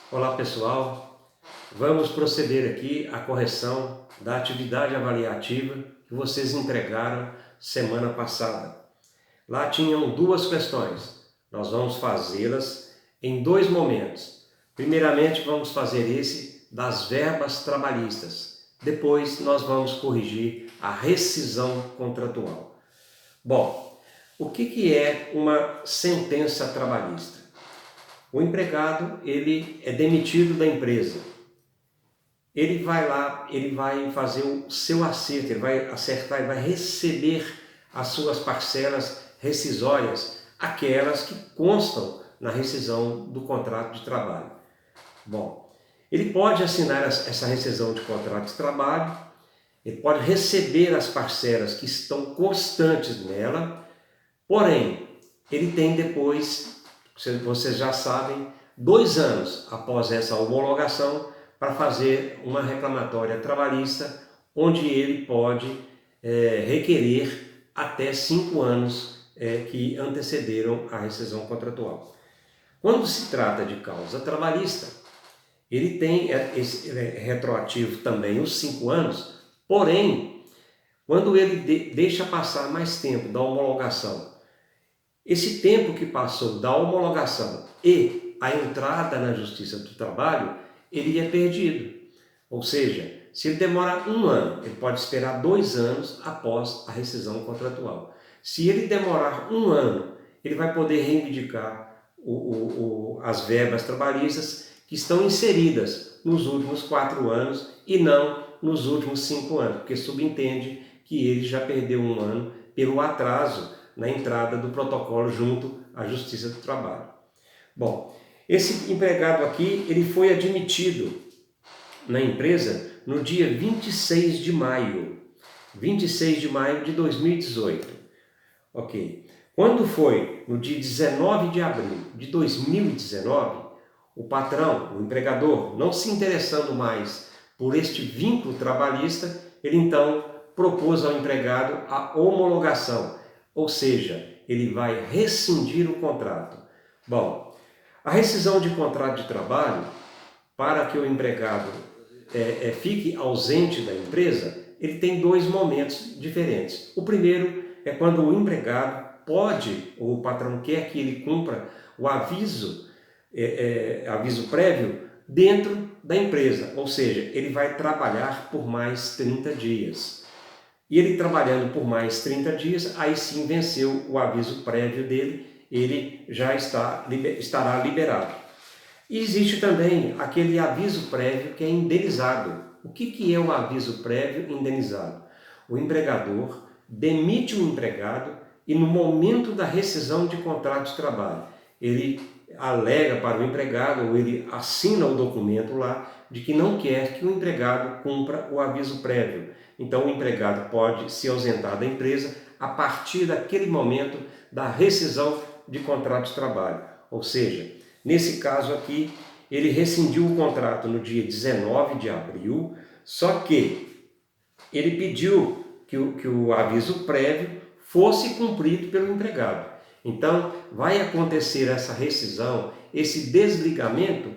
Olá pessoal, vamos proceder aqui à correção da atividade avaliativa que vocês entregaram semana passada. Lá tinham duas questões, nós vamos fazê-las em dois momentos. Primeiramente vamos fazer esse das verbas trabalhistas, depois nós vamos corrigir a rescisão contratual. Bom, o que é uma sentença trabalhista? O empregado, ele é demitido da empresa. Ele vai lá, ele vai fazer o seu acerto, ele vai acertar, ele vai receber as suas parcelas rescisórias, aquelas que constam na rescisão do contrato de trabalho. Bom, ele pode assinar essa rescisão de contrato de trabalho, ele pode receber as parcelas que estão constantes nela, porém, ele tem depois, vocês já sabem, 2 anos após essa homologação para fazer uma reclamatória trabalhista, onde ele pode requerer até 5 anos que antecederam a rescisão contratual. Quando se trata de causa trabalhista, ele tem ele é retroativo também os 5 anos, porém, quando ele deixa passar mais tempo da homologação, esse tempo que passou da homologação e a entrada na Justiça do Trabalho, ele é perdido. Ou seja, se ele demora 1 ano, ele pode esperar 2 anos após a rescisão contratual. Se ele demorar 1 ano, ele vai poder reivindicar as verbas trabalhistas que estão inseridas nos últimos 4 anos e não nos últimos 5 anos, porque subentende que ele já perdeu 1 ano pelo atraso na entrada do protocolo junto à Justiça do Trabalho. Bom, esse empregado aqui, ele foi admitido na empresa no dia 26 de maio de 2018. Ok. Quando foi no dia 19 de abril de 2019, o patrão, o empregador, não se interessando mais por este vínculo trabalhista, ele então propôs ao empregado a homologação, ou seja, ele vai rescindir o contrato. Bom, a rescisão de contrato de trabalho, para que o empregado fique ausente da empresa, ele tem 2 momentos diferentes. O primeiro é quando o empregado pode, ou o patrão quer que ele cumpra o aviso prévio dentro da empresa, ou seja, ele vai trabalhar por mais 30 dias. E ele trabalhando por mais 30 dias, aí sim venceu o aviso prévio dele, ele já estará liberado. E existe também aquele aviso prévio que é indenizado. O que é o aviso prévio indenizado? O empregador demite o empregado e no momento da rescisão de contrato de trabalho, ele alega para o empregado, ou ele assina o documento lá, de que não quer que o empregado cumpra o aviso prévio. Então o empregado pode se ausentar da empresa a partir daquele momento da rescisão de contrato de trabalho. Ou seja, nesse caso aqui, ele rescindiu o contrato no dia 19 de abril, só que ele pediu que o aviso prévio fosse cumprido pelo empregado. Então, vai acontecer essa rescisão, esse desligamento,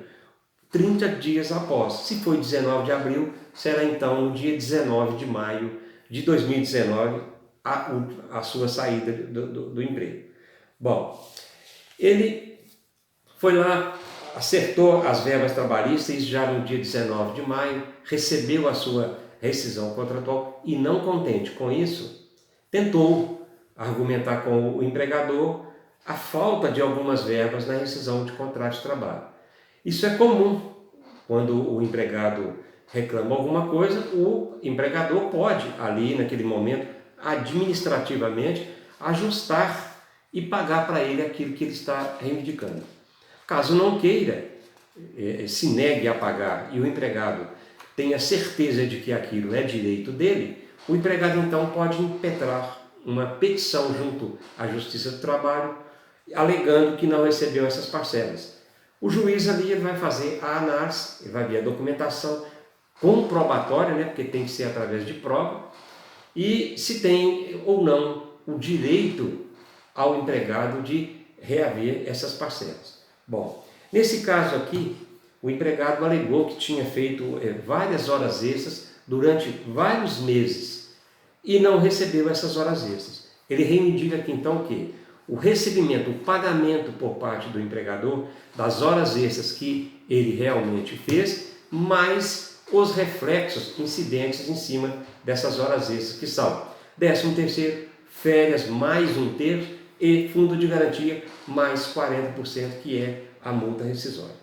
30 dias após. Se foi 19 de abril, será então no dia 19 de maio de 2019 a sua saída do emprego. Bom, ele foi lá, acertou as verbas trabalhistas e já no dia 19 de maio recebeu a sua rescisão contratual e não contente com isso, tentou argumentar com o empregador a falta de algumas verbas na rescisão de contrato de trabalho. Isso é comum. Quando o empregado reclama alguma coisa, o empregador pode, ali naquele momento, administrativamente, ajustar e pagar para ele aquilo que ele está reivindicando. Caso não queira, se negue a pagar e o empregado tenha certeza de que aquilo é direito dele, o empregado então pode impetrar uma petição junto à Justiça do Trabalho, alegando que não recebeu essas parcelas. O juiz ali vai fazer a análise, ele vai ver a documentação comprobatória, porque tem que ser através de prova, e se tem ou não o direito ao empregado de reaver essas parcelas. Bom, nesse caso aqui, o empregado alegou que tinha feito várias horas extras durante vários meses e não recebeu essas horas extras. Ele reivindica aqui então que o recebimento, o pagamento por parte do empregador das horas extras que ele realmente fez, mais os reflexos incidentes em cima dessas horas extras, que são 13º, férias mais 1/3 e fundo de garantia mais 40%, que é a multa rescisória.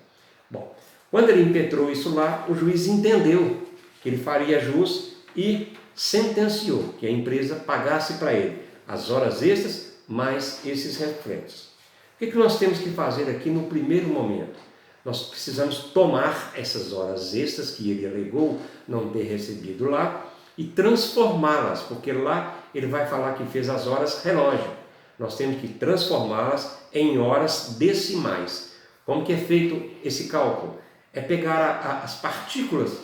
Bom, quando ele impetrou isso lá, o juiz entendeu que ele faria jus e sentenciou que a empresa pagasse para ele as horas extras mais esses reflexos. O que nós temos que fazer aqui no primeiro momento? Nós precisamos tomar essas horas extras que ele alegou não ter recebido lá e transformá-las, porque lá ele vai falar que fez as horas relógio. Nós temos que transformá-las em horas decimais. Como que é feito esse cálculo? É pegar as partículas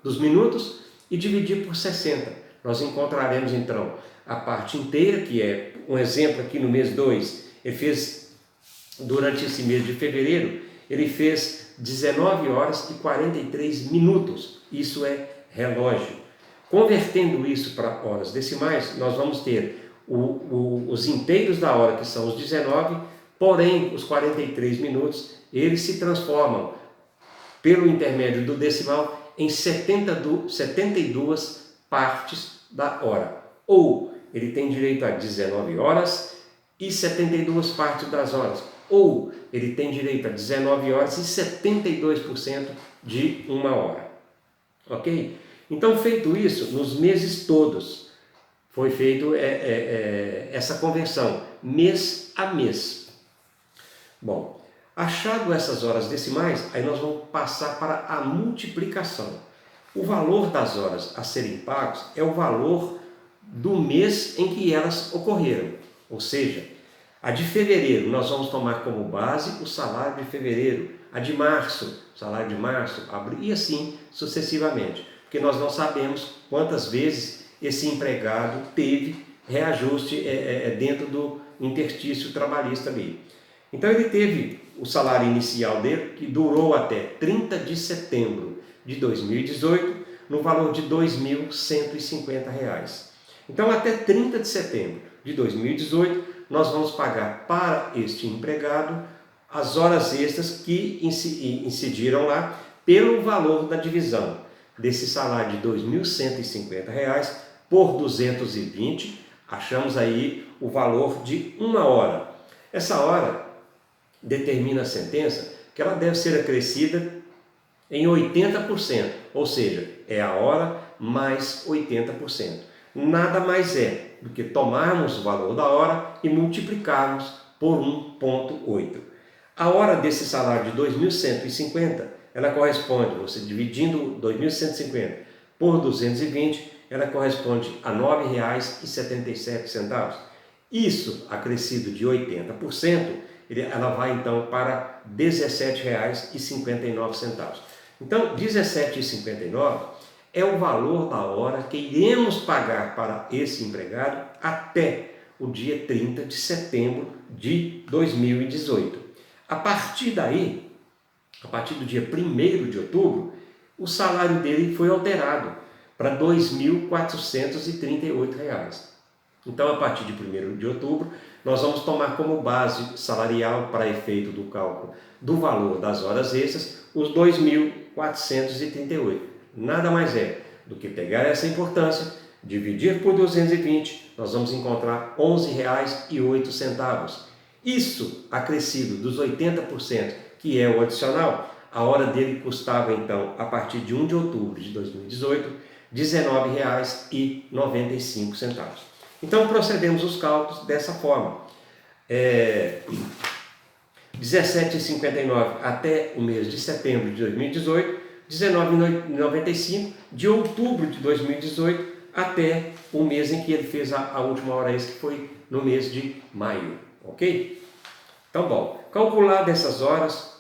dos minutos e dividir por 60. Nós encontraremos então a parte inteira, que é um exemplo aqui no mês 2, ele fez, durante esse mês de fevereiro, ele fez 19 horas e 43 minutos, isso é relógio. Convertendo isso para horas decimais, nós vamos ter os inteiros da hora, que são os 19, porém os 43 minutos, eles se transformam, pelo intermédio do decimal, em 72 partes da hora. Ou ele tem direito a 19 horas e 72 partes das horas. Ou ele tem direito a 19 horas e 72% de uma hora. Ok? Então, feito isso, nos meses todos, foi feito essa conversão, mês a mês. Bom, achado essas horas decimais, aí nós vamos passar para a multiplicação. O valor das horas a serem pagos é o valor do mês em que elas ocorreram. Ou seja, a de fevereiro nós vamos tomar como base o salário de fevereiro, a de março, salário de março, abril e assim sucessivamente. Porque nós não sabemos quantas vezes esse empregado teve reajuste dentro do interstício trabalhista ali. Então ele teve o salário inicial dele, que durou até 30 de setembro de 2018, no valor de R$ 2.150. Então até 30 de setembro de 2018, nós vamos pagar para este empregado as horas extras que incidiram lá pelo valor da divisão desse salário de R$ 2.150 por 220, achamos aí o valor de uma hora. Essa hora determina a sentença que ela deve ser acrescida em 80%, ou seja, é a hora mais 80%. Nada mais é do que tomarmos o valor da hora e multiplicarmos por 1,8. A hora desse salário de 2.150, ela corresponde, você dividindo 2.150 por 220, ela corresponde a R$ 9,77. Isso, acrescido de 80%, ela vai então para R$ 17,59. Então, R$ 17,59 é o valor da hora que iremos pagar para esse empregado até o dia 30 de setembro de 2018. A partir daí, a partir do dia 1º de outubro, o salário dele foi alterado para R$ 2.438. Então, a partir de 1º de outubro, nós vamos tomar como base salarial para efeito do cálculo do valor das horas extras os 2.438. Nada mais é do que pegar essa importância, dividir por 220, nós vamos encontrar R$ 11,08. Isso acrescido dos 80%, que é o adicional, a hora dele custava então, a partir de 1 de outubro de 2018, R$ 19,95. Então procedemos os cálculos dessa forma. 17,59 até o mês de setembro de 2018, R$ 19,95 de outubro de 2018 até o mês em que ele fez a última hora extra, que foi no mês de maio, ok? Então, bom, calcular dessas horas,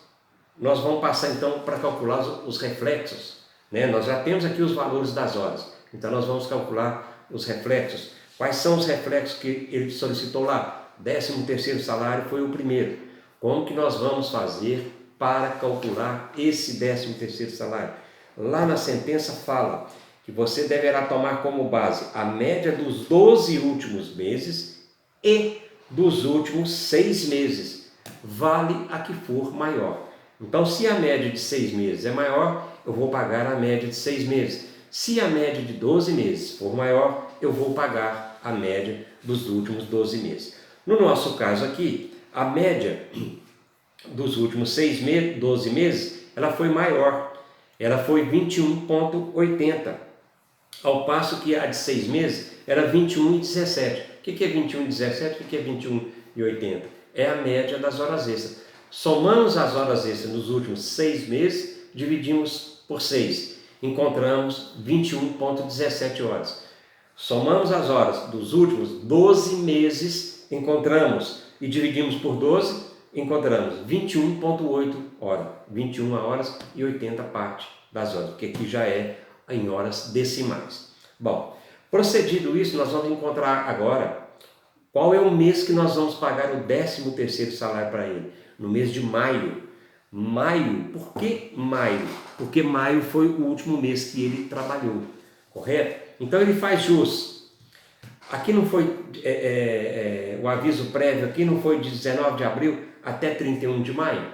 nós vamos passar então para calcular os reflexos, né? Nós já temos aqui os valores das horas, então nós vamos calcular os reflexos. Quais são os reflexos que ele solicitou lá? 13º salário foi o primeiro. Como que nós vamos fazer para calcular esse 13º salário. Lá na sentença fala que você deverá tomar como base a média dos 12 últimos meses e dos últimos 6 meses, vale a que for maior. Então, se a média de 6 meses é maior, eu vou pagar a média de 6 meses. Se a média de 12 meses for maior, eu vou pagar a média dos últimos 12 meses. No nosso caso aqui, a média dos últimos 12 meses, ela foi maior. Ela foi 21,80, ao passo que a de 6 meses era 21,17. O que é 21,17? O que é 21,80? É a média das horas extras. Somamos as horas extras nos últimos 6 meses, dividimos por 6, encontramos 21,17 horas. Somamos as horas dos últimos 12 meses, encontramos e dividimos por 12, encontramos 21,8 horas, 21 horas e 80 parte das horas, porque aqui já é em horas decimais. Bom, procedido isso, nós vamos encontrar agora qual é o mês que nós vamos pagar o 13º salário para ele. No mês de maio. Maio, por que maio? Porque maio foi o último mês que ele trabalhou, correto? Então ele faz jus. Aqui não foi, o aviso prévio aqui não foi de 19 de abril até 31 de maio?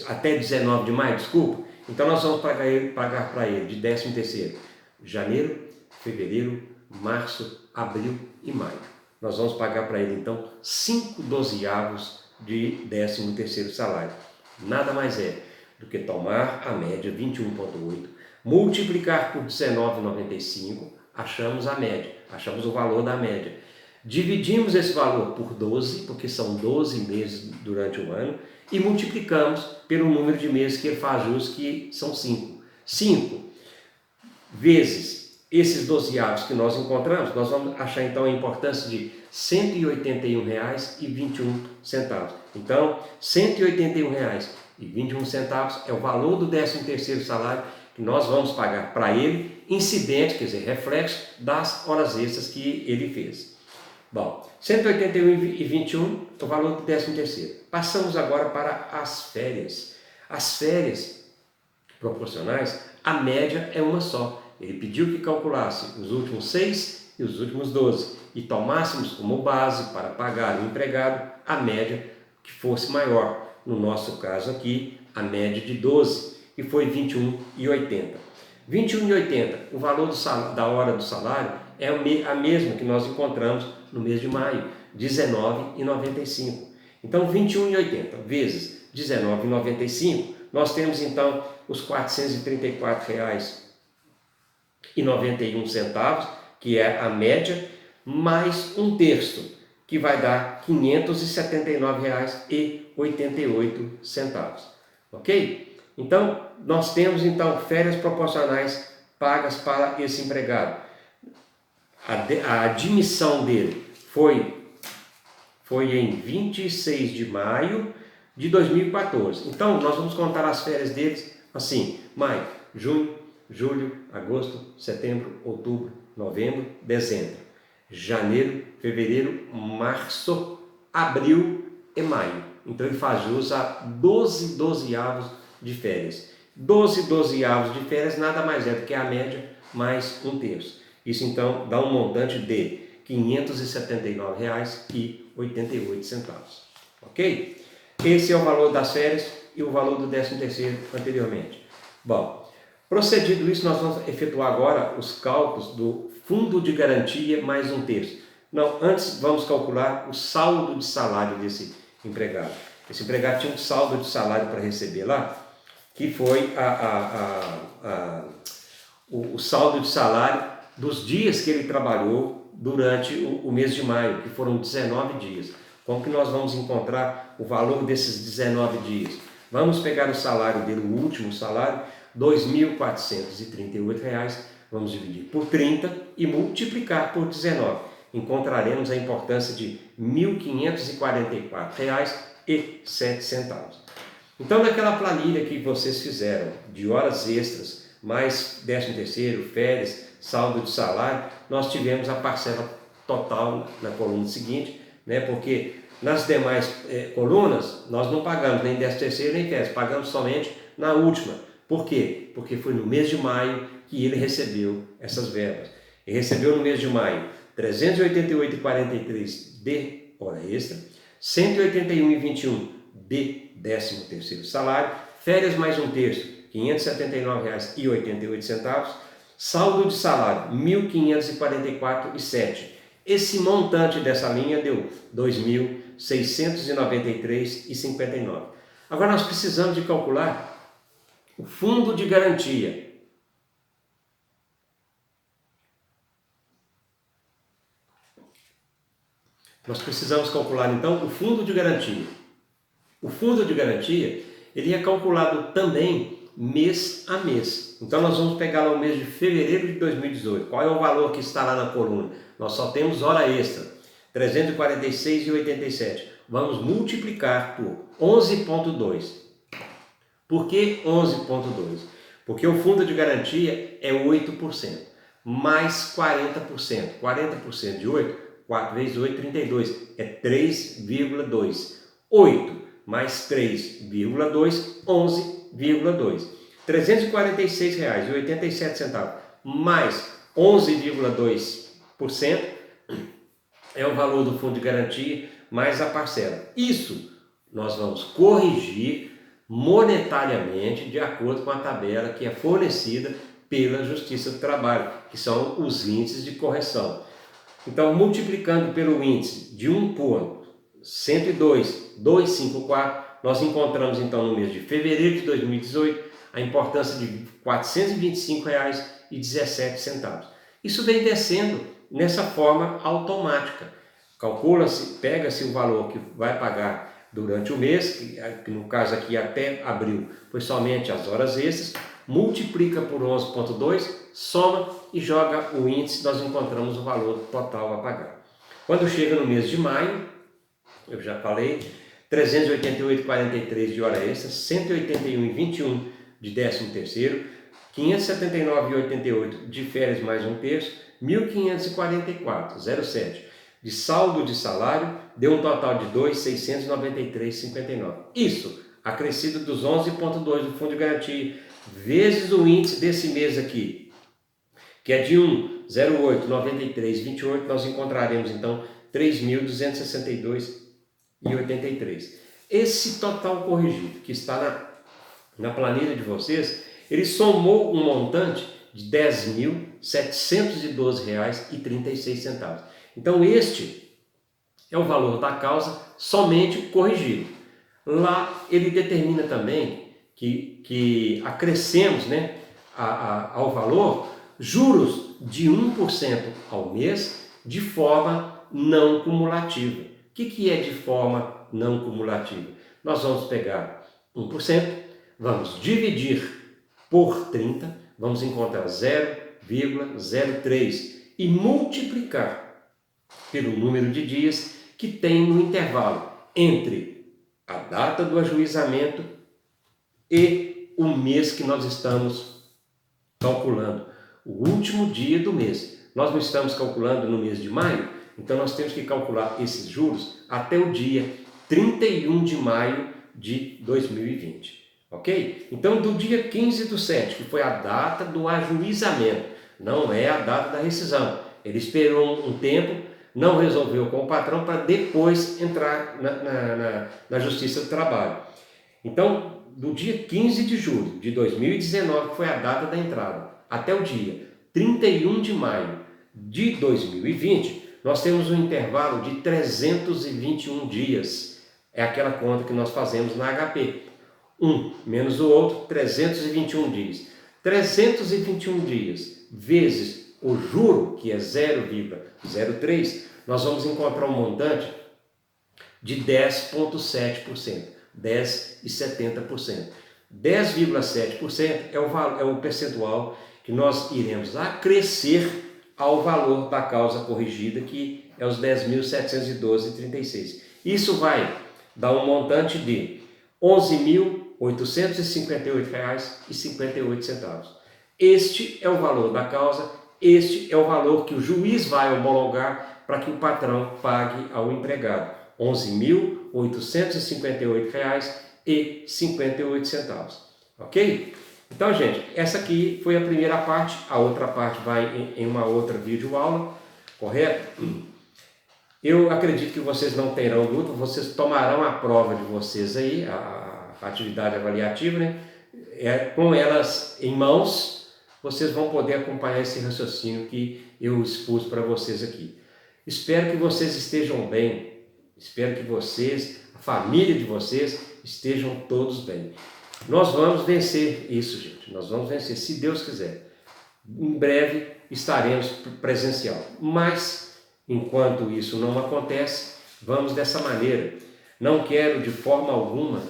Até 19 de maio, desculpa. Então nós vamos pagar para ele de 13º, janeiro, fevereiro, março, abril e maio. Nós vamos pagar para ele então 5 dozeavos de 13º salário. Nada mais é do que tomar a média 21,8, multiplicar por 19,95, achamos a média, achamos o valor da média. Dividimos esse valor por 12, porque são 12 meses durante o ano, e multiplicamos pelo número de meses que ele faz jus, que são 5. 5 vezes esses dozeavos que nós encontramos, nós vamos achar então a importância de R$ 181,21. Então, R$ 181,21 é o valor do 13º salário que nós vamos pagar para ele, incidente, quer dizer, reflexo das horas extras que ele fez. Bom, R$ 181,21 é o valor do 13º. Passamos agora para as férias. As férias proporcionais, a média é uma só. Ele pediu que calculasse os últimos 6 e os últimos 12 e tomássemos como base para pagar o empregado a média que fosse maior. No nosso caso aqui, a média de 12, que foi 21,80. 21,80, o valor da hora do salário é a mesma que nós encontramos no mês de maio, 19,95. Então, 21,80 vezes 19,95, nós temos então os R$ 434,91, que é a média, mais um terço, que vai dar R$ 579,88. Ok? Então, nós temos então férias proporcionais pagas para esse empregado. A admissão dele foi em 26 de maio de 2014. Então, nós vamos contar as férias deles assim: maio, junho, julho, agosto, setembro, outubro, novembro, dezembro, janeiro, fevereiro, março, abril e maio. Então ele faz jus a 12 dozeavos de férias. 12 dozeavos de férias nada mais é do que a média mais um terço. Isso então dá um montante de R$ 579,88. Ok? Esse é o valor das férias e o valor do 13º anteriormente. Bom, procedido isso, nós vamos efetuar agora os cálculos do fundo de garantia mais um terço. Não, antes vamos calcular o saldo de salário desse empregado. Esse empregado tinha um saldo de salário para receber lá, que foi o saldo de salário dos dias que ele trabalhou durante o mês de maio, que foram 19 dias. Como que nós vamos encontrar o valor desses 19 dias? Vamos pegar o salário dele, o último salário, R$ 2.438, vamos dividir por 30 e multiplicar por 19. Encontraremos a importância de R$ 1.544,07. Então, naquela planilha que vocês fizeram de horas extras, mais 13º, férias, saldo de salário, nós tivemos a parcela total na coluna seguinte, né? Porque Nas demais colunas, nós não pagamos nem 13º nem férias, pagamos somente na última. Por quê? Porque foi no mês de maio que ele recebeu essas verbas. Ele recebeu no mês de maio 388,43 de hora extra, 181,21 de 13º salário, férias mais um terço, R$ 579,88, saldo de salário, R$ 1.544,07. Esse montante dessa linha deu R$ 2.693,59. Agora nós precisamos de calcular o fundo de garantia. Nós precisamos calcular então o fundo de garantia. O fundo de garantia, ele é calculado também mês a mês. Então nós vamos pegar lá o mês de fevereiro de 2018. Qual é o valor que está lá na coluna? Nós só temos hora extra, 346,87. Vamos multiplicar por 11,2. Por que 11,2? Porque o fundo de garantia é 8%, mais 40%. 40% de 8, 4 vezes 8, 32. É 3,2. 8 mais 3,2, 11,2. R$ 346,87 mais 11,2% é o valor do fundo de garantia mais a parcela. Isso nós vamos corrigir monetariamente de acordo com a tabela que é fornecida pela Justiça do Trabalho, que são os índices de correção. Então, multiplicando pelo índice de 1 por 102,254, nós encontramos então no mês de fevereiro de 2018 a importância de R$ 425,17. Isso vem descendo nessa forma automática. Calcula-se, pega-se o valor que vai pagar durante o mês, que no caso aqui até abril foi somente as horas extras, multiplica por 11,2, soma e joga o índice, nós encontramos o valor total a pagar. Quando chega no mês de maio, eu já falei, 388,43 de hora extra, 181,21 de 13º, 579,88 de férias mais um terço, 1.544,07 de saldo de salário, deu um total de 2.693,59. Isso, acrescido dos 11,2 do fundo de garantia, vezes o índice desse mês aqui, que é de 1,0893,28, nós encontraremos então 3.262,83. Esse total corrigido que está na planilha de vocês, ele somou um montante de R$ 10.712,36. Então este é o valor da causa somente corrigido. Lá ele determina também que acrescemos, né, ao valor juros de 1% ao mês de forma não cumulativa. O que é de forma não cumulativa? Nós vamos pegar 1%, vamos dividir por 30, vamos encontrar 0,03 e multiplicar pelo número de dias que tem no intervalo entre a data do ajuizamento e o mês que nós estamos calculando, o último dia do mês. Nós não estamos calculando no mês de maio, então nós temos que calcular esses juros até o dia 31 de maio de 2020, ok? Então, do dia 15/7, que foi a data do ajuizamento, não é a data da rescisão. Ele esperou um tempo, não resolveu com o patrão para depois entrar na Justiça do Trabalho. Então, do dia 15 de julho de 2019, que foi a data da entrada, até o dia 31 de maio de 2020, nós temos um intervalo de 321 dias. É aquela conta que nós fazemos na HP. Um menos o outro, 321 dias. 321 dias vezes o juro, que é 0,03, nós vamos encontrar um montante de 10,7%, 10,70%. 10,7% é o percentual que nós iremos acrescer ao valor da causa corrigida, que é os 10.712,36. Isso vai dar um montante de R$ 11.858,58. Este é o valor da causa, este é o valor que o juiz vai homologar para que o patrão pague ao empregado. R$ 11.858,58. Ok? Então, gente, essa aqui foi a primeira parte, a outra parte vai em uma outra videoaula, correto? Eu acredito que vocês não terão dúvida, vocês tomarão a prova de vocês aí, a atividade avaliativa, né? Com elas em mãos, vocês vão poder acompanhar esse raciocínio que eu expus para vocês aqui. Espero que vocês estejam bem, espero que vocês, a família de vocês, estejam todos bem. Nós vamos vencer isso, gente, nós vamos vencer, se Deus quiser. Em breve estaremos presencial, mas enquanto isso não acontece, vamos dessa maneira. Não quero de forma alguma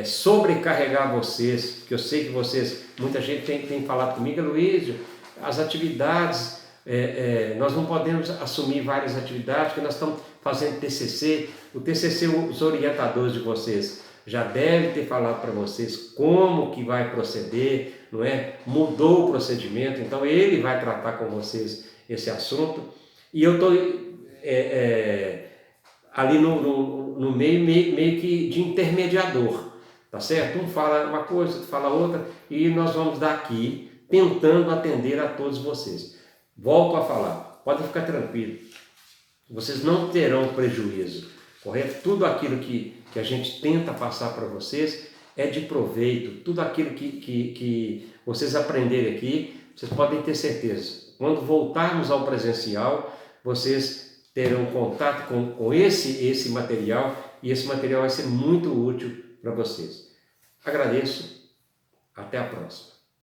sobrecarregar vocês, porque eu sei que vocês, muita gente tem falado comigo, Luísio, as atividades, nós não podemos assumir várias atividades, porque nós estamos fazendo TCC, o TCC, os orientadores de vocês já devem ter falado para vocês como que vai proceder, não é? Mudou o procedimento, então ele vai tratar com vocês esse assunto, e eu estou ali no meio que de intermediador, tá certo? Um fala uma coisa, outro fala outra, e nós vamos daqui tentando atender a todos vocês. Volto a falar, podem ficar tranquilos, vocês não terão prejuízo, correto? Tudo aquilo que a gente tenta passar para vocês é de proveito, tudo aquilo que vocês aprenderem aqui, vocês podem ter certeza, quando voltarmos ao presencial, vocês terão contato com esse material, e esse material vai ser muito útil para vocês. Agradeço, até a próxima.